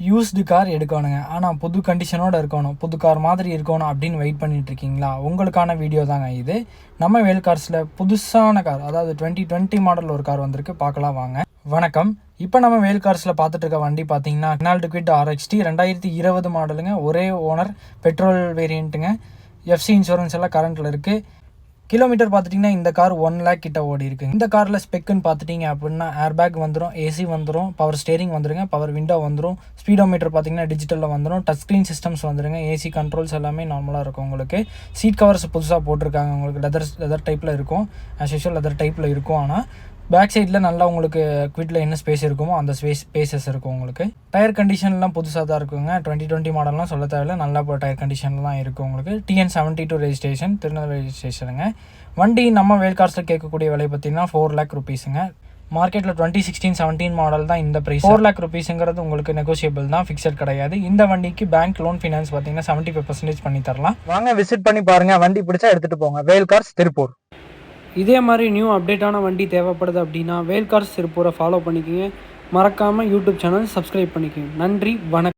Used car எடுக்கணுங்க, ஆனால் புது கண்டிஷனோடு இருக்கணும், புது கார் மாதிரி இருக்கணும் அப்படின்னு வெயிட் பண்ணிட்டு இருக்கீங்களா? உங்களுக்கான வீடியோ தாங்க இது. நம்ம வேல் கார்ஸில் புதுசான கார், அதாவது 2020 மாடல் ஒரு கார் வந்திருக்கு, பார்க்கலாம் வாங்க. வணக்கம். இப்போ நம்ம வேல் கார்ஸில் பார்த்துட்டு இருக்க வண்டி பார்த்தீங்கன்னா ரெனால்ட் குவிட் RXT 2020 மாடலுங்க. ஒரே ஓனர், பெட்ரோல் வேரியண்ட்டுங்க. எஃப்சி இன்சூரன்ஸ் எல்லாம் கரண்ட்டில் இருக்குது. கிலோமீட்டர் பார்த்துட்டிங்கன்னா இந்த கார் 1 lakh கிட்ட ஓடி இருக்குது. இந்த காரில் ஸ்பெக்குன்னு பார்த்துட்டிங்க அப்படின்னா ஏர் பேக் வந்துடும், ஏசி வந்துடும், பவர் ஸ்டேரிங் வந்துடுங்க, பவர் விண்டோ வந்துடும், ஸ்பீடோமீட்டர் பார்த்திங்கன்னா டிஜிட்டலில் வந்துடும், டச் ஸ்க்ரீன் சிஸ்டம்ஸ் வந்துடுங்க, ஏசி கண்ட்ரோல்ஸ் எல்லாமே நார்மலாக இருக்கும் உங்களுக்கு. சீட் கவர்ஸ் புதுசாக போட்டிருக்காங்க உங்களுக்கு. லெதர் டைப்பில் இருக்கும், ஆஸ் யூஷுவல் லெதர் டைப்பில் இருக்கும். ஆனால் பேக் சைடில் நல்லா உங்களுக்கு குவிட்டில் என்ன ஸ்பேஸ் இருக்குமோ அந்த ஸ்பேசஸ் இருக்கும் உங்களுக்கு. டயர் கண்டிஷன்லாம் புதுசாக தான் இருக்குங்க. 2020 மாடல்லாம் சொல்ல தேவையில்லை, நல்லா இப்போ டயர் கண்டிஷன்லாம் இருக்குது உங்களுக்கு. TN 72 ரெஜிஸ்ட்ரேஷன், திருநெல்வேலி ரெஜிஸ்ட்ரேஷனுங்க. வண்டி நம்ம வேல் கார்ஸில் கேட்கக்கூடிய விலை பார்த்தீங்கன்னா 4 lakh rupeesங்க. மார்க்கெட்டில் 2016-17 மாடல் தான் இந்த ப்ரைஸ். 4 lakh rupeesங்கிறது உங்களுக்கு நெகோசியபிள் தான், ஃபிக்ஸட் கிடையாது. இந்த வண்டிக்கு பேங்க் லோன் ஃபினான்ஸ் பார்த்தீங்கன்னா 75% பண்ணி தரலாம். வாங்க விசிட் பண்ணி பாருங்கள், வண்டி பிடிச்சா எடுத்துகிட்டு போங்க. வேல் கார்ஸ், திருப்பூர். இதே மாதிரி நியூ அப்டேட்டான வண்டி தேவைப்படுது அப்படின்னா வேல் கார்ஸ் திருப்பூரை ஃபாலோ பண்ணிக்கோங்க. மறக்காமல் யூடியூப் சேனல் சப்ஸ்கிரைப் பண்ணிக்கோங்க. நன்றி, வணக்கம்.